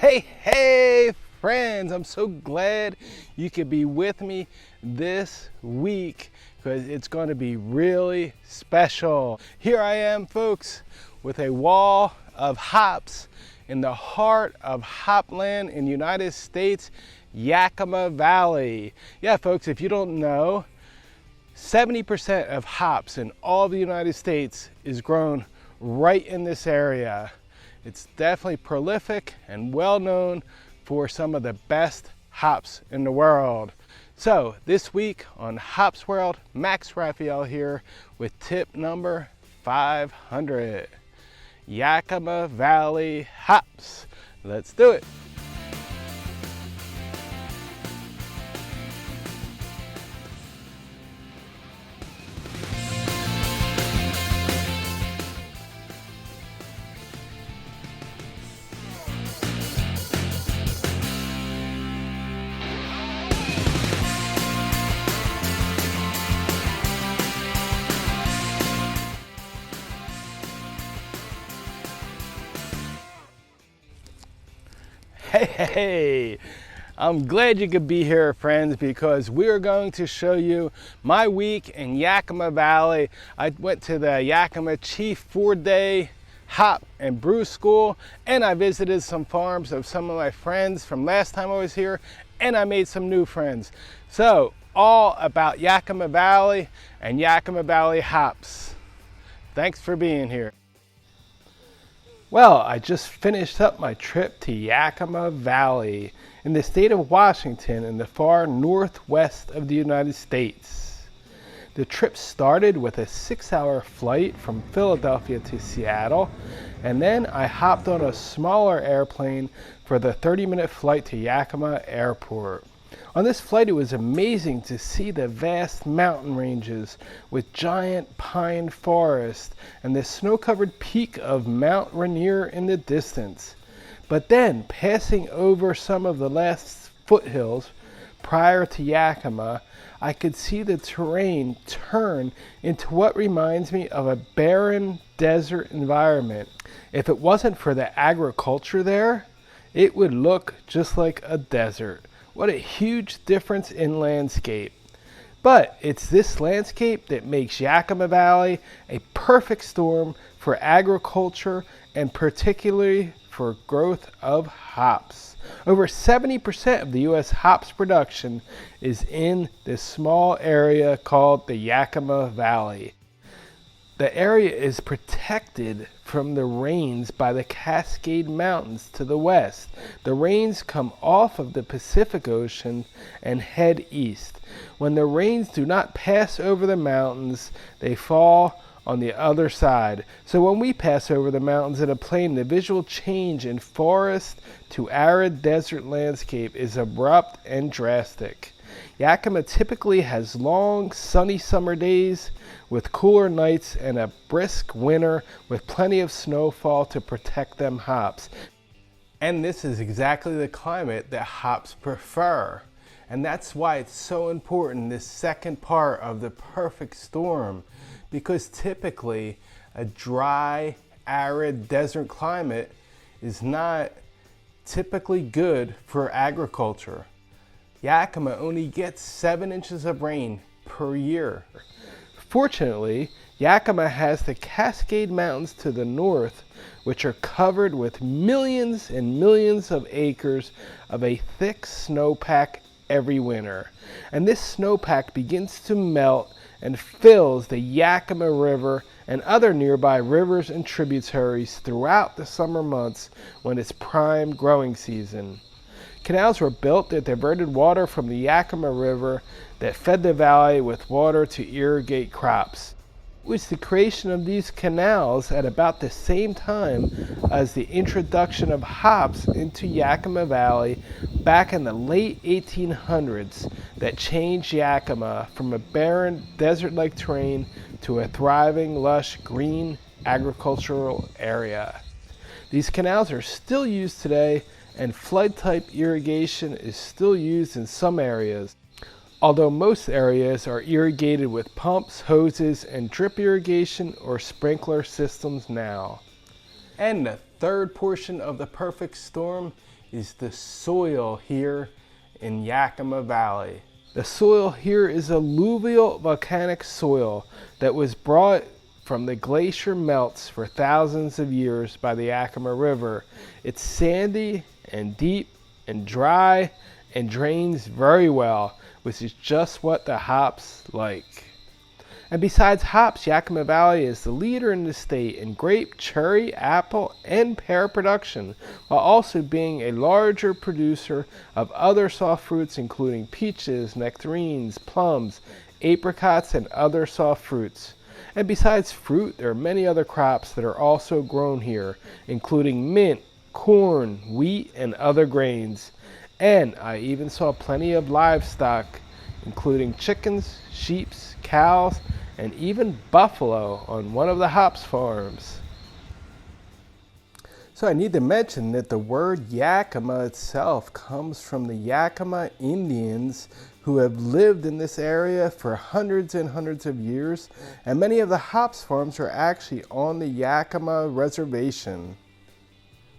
Hey friends, I'm so glad you could be with me this week because it's going to be really special. Here I am, folks, with a wall of hops in the heart of Hopland in the United States, Yakima Valley. Yeah, folks, if you don't know, 70% of hops in all of the United States is grown right in this area. It's definitely prolific and well known for some of the best hops in the world. So this week on Hops World, Max Raphael here with tip number 500. Yakima Valley hops. Let's do it. Hey, I'm glad you could be here, friends, because we're going to show you my week in Yakima Valley. I went to the Yakima Chief 4-day hop and brew school, and I visited some farms of some of my friends from last time I was here, and I made some new friends. So all about Yakima Valley and Yakima Valley hops. Thanks for being here. Well, I just finished up my trip to Yakima Valley in the state of Washington in the far northwest of the United States. The trip started with a 6-hour flight from Philadelphia to Seattle, and then I hopped on a smaller airplane for the 30-minute flight to Yakima Airport. On this flight, it was amazing to see the vast mountain ranges with giant pine forests and the snow-covered peak of Mount Rainier in the distance. But then, passing over some of the last foothills prior to Yakima, I could see the terrain turn into what reminds me of a barren desert environment. If it wasn't for the agriculture there, it would look just like a desert. What a huge difference in landscape. But it's this landscape that makes Yakima Valley a perfect storm for agriculture and particularly for growth of hops. Over 70% of the U.S. hops production is in this small area called the Yakima Valley. The area is protected from the rains by the Cascade Mountains to the west. The rains come off of the Pacific Ocean and head east. When the rains do not pass over the mountains, they fall on the other side. So when we pass over the mountains in a plane, the visual change in forest to arid desert landscape is abrupt and drastic. Yakima typically has long, sunny summer days with cooler nights and a brisk winter with plenty of snowfall to protect them hops. And this is exactly the climate that hops prefer. And that's why it's so important, this second part of the perfect storm, because typically a dry, arid desert climate is not typically good for agriculture. Yakima only gets 7 inches of rain per year. Fortunately, Yakima has the Cascade Mountains to the north, which are covered with millions and millions of acres of a thick snowpack every winter. And this snowpack begins to melt and fills the Yakima River and other nearby rivers and tributaries throughout the summer months when it's prime growing season. Canals were built that diverted water from the Yakima River that fed the valley with water to irrigate crops. It was the creation of these canals at about the same time as the introduction of hops into Yakima Valley back in the late 1800s that changed Yakima from a barren desert-like terrain to a thriving, lush, green agricultural area. These canals are still used today, and flood-type irrigation is still used in some areas, although most areas are irrigated with pumps, hoses, and drip irrigation or sprinkler systems now. And the third portion of the perfect storm is the soil here in Yakima Valley. The soil here is alluvial volcanic soil that was brought from the glacier melts for thousands of years by the Yakima River. It's sandy and deep and dry and drains very well, which is just what the hops like. And besides hops, Yakima Valley is the leader in the state in grape, cherry, apple, and pear production, while also being a larger producer of other soft fruits including peaches, nectarines, plums, apricots, and other soft fruits. And besides fruit, there are many other crops that are also grown here, including mint, corn, wheat, and other grains. And I even saw plenty of livestock, including chickens, sheep, cows, and even buffalo on one of the hops farms. So I need to mention that the word Yakima itself comes from the Yakima Indians who have lived in this area for hundreds and hundreds of years, and many of the hops farms are actually on the Yakima reservation.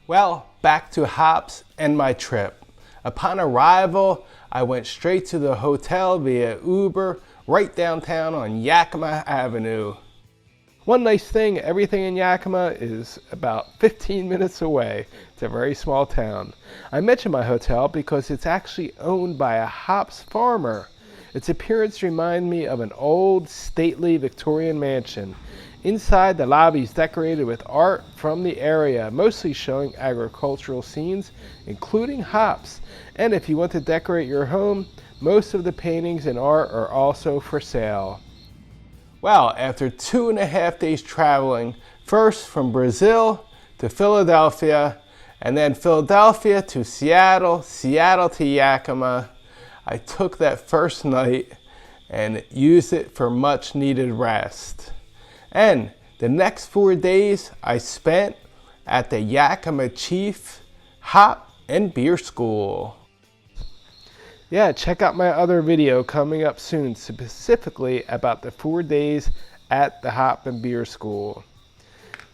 Well, back to hops and my trip. Upon arrival, I went straight to the hotel via Uber right downtown on Yakima Avenue. One nice thing, everything in Yakima is about 15 minutes away. It's a very small town. I mention my hotel because it's actually owned by a hops farmer. Its appearance reminds me of an old, stately Victorian mansion. Inside, the lobby is decorated with art from the area, mostly showing agricultural scenes, including hops. And if you want to decorate your home, most of the paintings and art are also for sale. Well, after 2.5 days traveling, first from Brazil to Philadelphia, and then Philadelphia to Seattle, Seattle to Yakima, I took that first night and used it for much needed rest. And the next 4 days I spent at the Yakima Chief Hop and Beer School. Yeah, check out my other video coming up soon, specifically about the 4 days at the Hop and Beer School.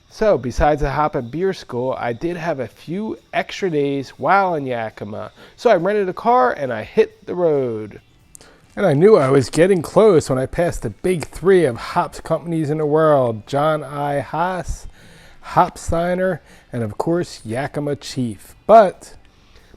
So, besides the Hop and Beer School, I did have a few extra days while in Yakima. So I rented a car and I hit the road. And I knew I was getting close when I passed the big three of hops companies in the world: John I. Haas, Hopsteiner, and of course Yakima Chief. But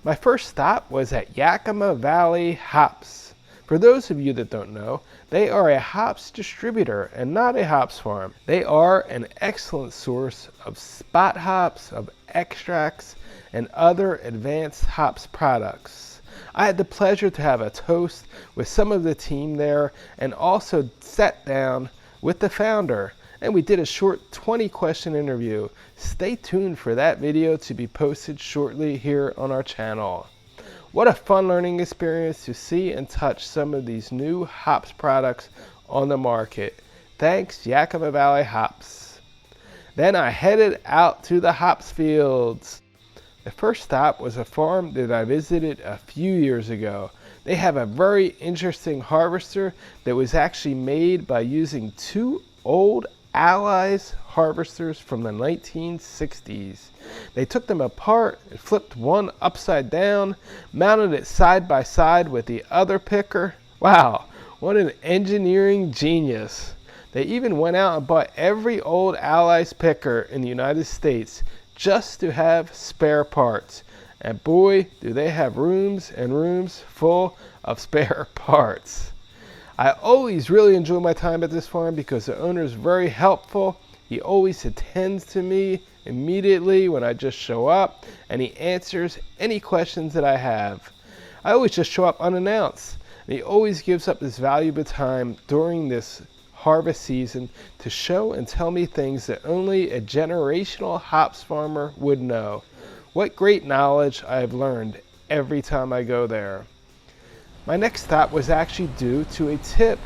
my first stop was at Yakima Valley Hops. For those of you that don't know, they are a hops distributor and not a hops farm. They are an excellent source of spot hops, of extracts, and other advanced hops products. I had the pleasure to have a toast with some of the team there and also sat down with the founder, and we did a short 20-question interview. Stay tuned for that video to be posted shortly here on our channel. What a fun learning experience to see and touch some of these new hops products on the market. Thanks, Yakima Valley Hops. Then I headed out to the hops fields. The first stop was a farm that I visited a few years ago. They have a very interesting harvester that was actually made by using two old Allies harvesters from the 1960s. They took them apart and flipped one upside down, mounted it side by side with the other picker. Wow, what an engineering genius. They even went out and bought every old Allies picker in the United States just to have spare parts. And boy, do they have rooms and rooms full of spare parts. I always really enjoy my time at this farm because the owner is very helpful. He always attends to me immediately when I just show up, and he answers any questions that I have. I always just show up unannounced, and he always gives up this valuable time during this harvest season to show and tell me things that only a generational hops farmer would know. What great knowledge I have learned every time I go there. My next stop was actually due to a tip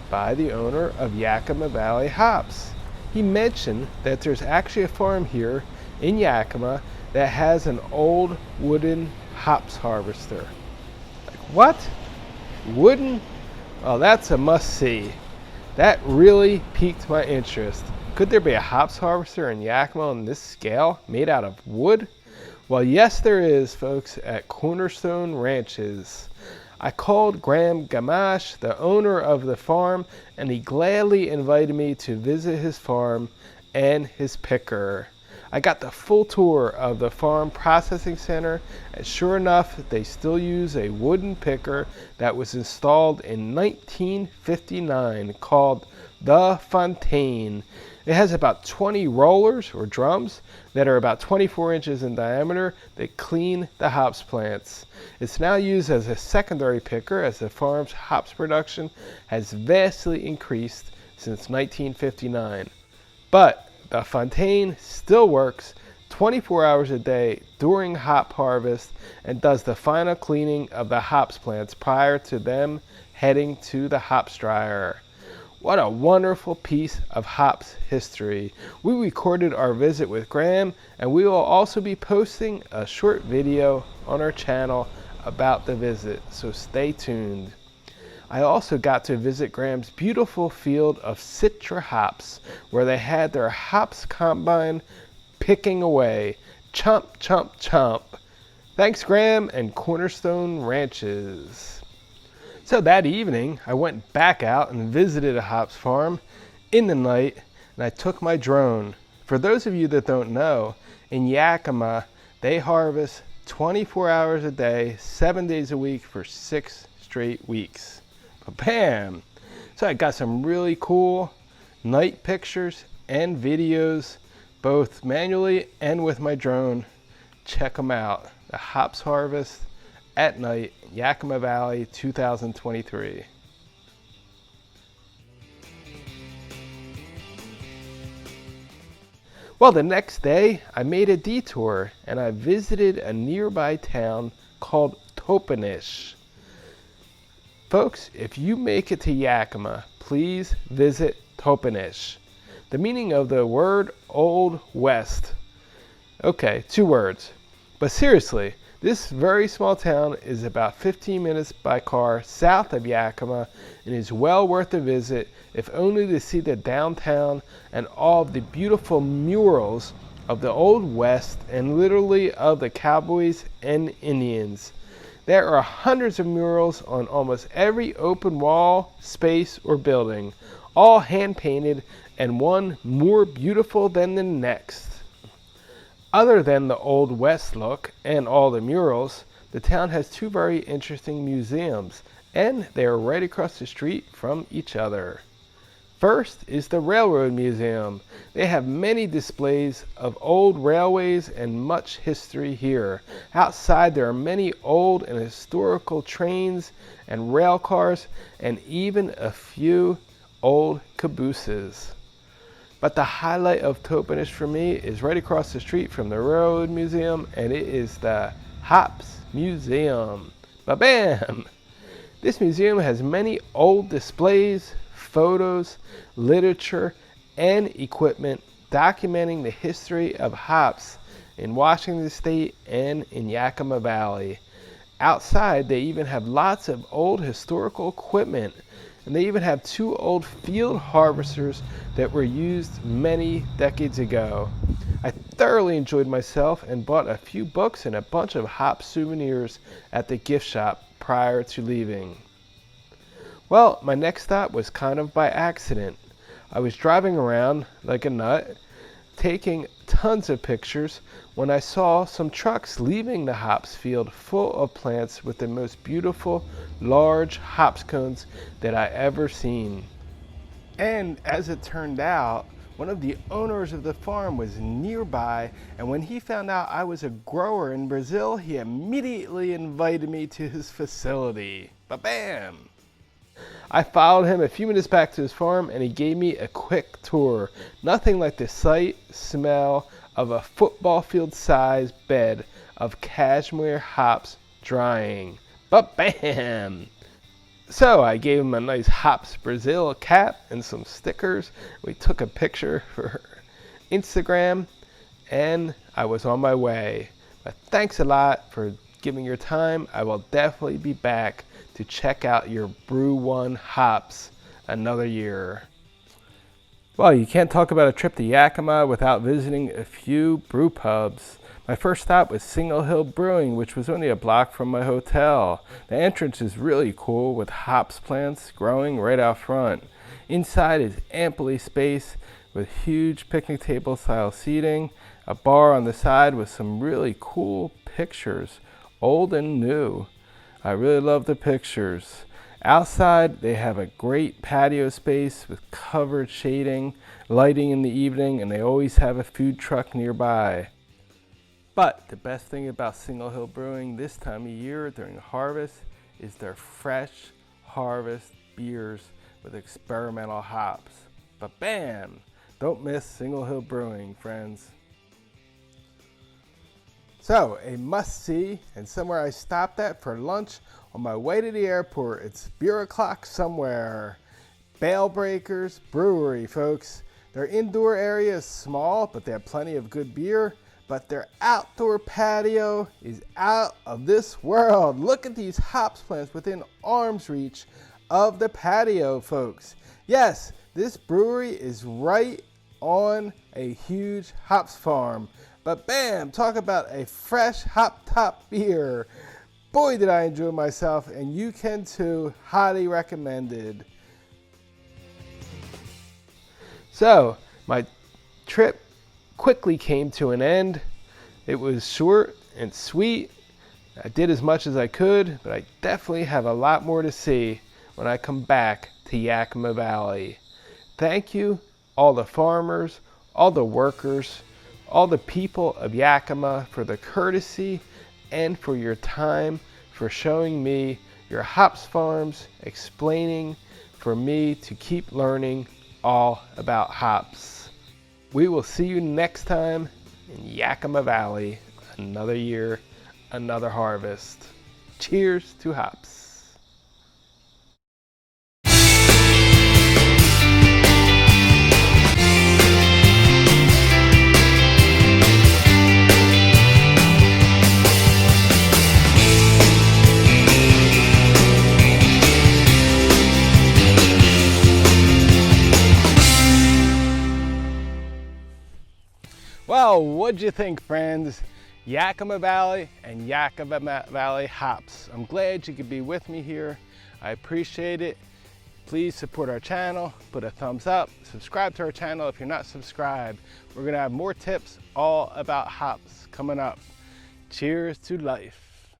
by the owner of Yakima Valley Hops. He mentioned that there's actually a farm here in Yakima that has an old wooden hops harvester. Like, what? Wooden? Well, that's a must-see. That really piqued my interest. Could there be a hops harvester in Yakima on this scale, made out of wood? Well, yes, there is, folks, at Cornerstone Ranches. I called Graham Gamache, the owner of the farm, and he gladly invited me to visit his farm and his picker. I got the full tour of the farm processing center, and sure enough, they still use a wooden picker that was installed in 1959 called the Fontaine. It has about 20 rollers or drums that are about 24 inches in diameter that clean the hops plants. It's now used as a secondary picker as the farm's hops production has vastly increased since 1959. But the Fontaine still works 24 hours a day during hop harvest and does the final cleaning of the hops plants prior to them heading to the hops dryer. What a wonderful piece of hops history. We recorded our visit with Graham, and we will also be posting a short video on our channel about the visit, so stay tuned. I also got to visit Graham's beautiful field of Citra hops, where they had their hops combine picking away. Chomp, chomp, chomp. Thanks, Graham and Cornerstone Ranches. So that evening, I went back out and visited a hops farm in the night, and I took my drone. For those of you that don't know, in Yakima, they harvest 24 hours a day, 7 days a week for 6 straight weeks. Bam! So I got some really cool night pictures and videos, both manually and with my drone. Check them out. The hops harvest at night, Yakima Valley 2023. Well, the next day I made a detour and I visited a nearby town called Toppenish. Folks, if you make it to Yakima, please visit Toppenish. The meaning of the word Old West. Okay, 2 words. But seriously, this very small town is about 15 minutes by car south of Yakima and is well worth a visit, if only to see the downtown and all of the beautiful murals of the Old West and literally of the cowboys and Indians. There are hundreds of murals on almost every open wall, space, or building, all hand-painted and one more beautiful than the next. Other than the Old West look and all the murals, the town has 2 very interesting museums, and they are right across the street from each other. First is the Railroad Museum. They have many displays of old railways and much history here. Outside there are many old and historical trains and rail cars and even a few old cabooses. But the highlight of Toppenish for me is right across the street from the Railroad Museum, and it is the Hops Museum. Ba-bam! This museum has many old displays, photos, literature, and equipment documenting the history of hops in Washington State and in Yakima Valley. Outside, they even have lots of old historical equipment, and they even have 2 old field harvesters that were used many decades ago. I thoroughly enjoyed myself and bought a few books and a bunch of hop souvenirs at the gift shop prior to leaving. Well, my next stop was kind of by accident. I was driving around like a nut, taking tons of pictures, when I saw some trucks leaving the hops field full of plants with the most beautiful large hops cones that I ever seen. And as it turned out, one of the owners of the farm was nearby, and when he found out I was a grower in Brazil, he immediately invited me to his facility. Ba-bam! I followed him a few minutes back to his farm, and he gave me a quick tour. Nothing like the sight, smell of a football field size bed of cashmere hops drying. But bam! So I gave him a nice Hops Brazil cap and some stickers. We took a picture for Instagram, and I was on my way. But thanks a lot for giving your time. I will definitely be back to check out your Brew One hops another year. Well, you can't talk about a trip to Yakima without visiting a few brew pubs. My first stop was Single Hill Brewing, which was only a block from my hotel. The entrance is really cool with hops plants growing right out front. Inside is amply spaced with huge picnic table style seating, a bar on the side with some really cool pictures, old and new. I really love the pictures. Outside, they have a great patio space with covered shading, lighting in the evening, and they always have a food truck nearby. But the best thing about Single Hill Brewing this time of year during harvest is their fresh harvest beers with experimental hops. But bam! Don't miss Single Hill Brewing, friends. So, a must-see and somewhere I stopped at for lunch on my way to the airport. It's beer o'clock somewhere. Bale Breakers Brewery, folks. Their indoor area is small, but they have plenty of good beer. But their outdoor patio is out of this world. Look at these hops plants within arm's reach of the patio, folks. Yes, this brewery is right on a huge hops farm. But bam, talk about a fresh hop top beer. Boy, did I enjoy myself, and you can too. Highly recommended. So, my trip quickly came to an end. It was short and sweet. I did as much as I could, but I definitely have a lot more to see when I come back to Yakima Valley. Thank you, all the farmers, all the workers, all the people of Yakima for the courtesy and for your time, for showing me your hops farms, explaining for me to keep learning all about hops. We will see you next time in Yakima Valley. Another year, another harvest. Cheers to hops. Well, what'd you think, friends? Yakima Valley and Yakima Valley hops. I'm glad you could be with me here. I appreciate it. Please support our channel, put a thumbs up, subscribe to our channel if you're not subscribed. We're gonna have more tips all about hops coming up. Cheers to life.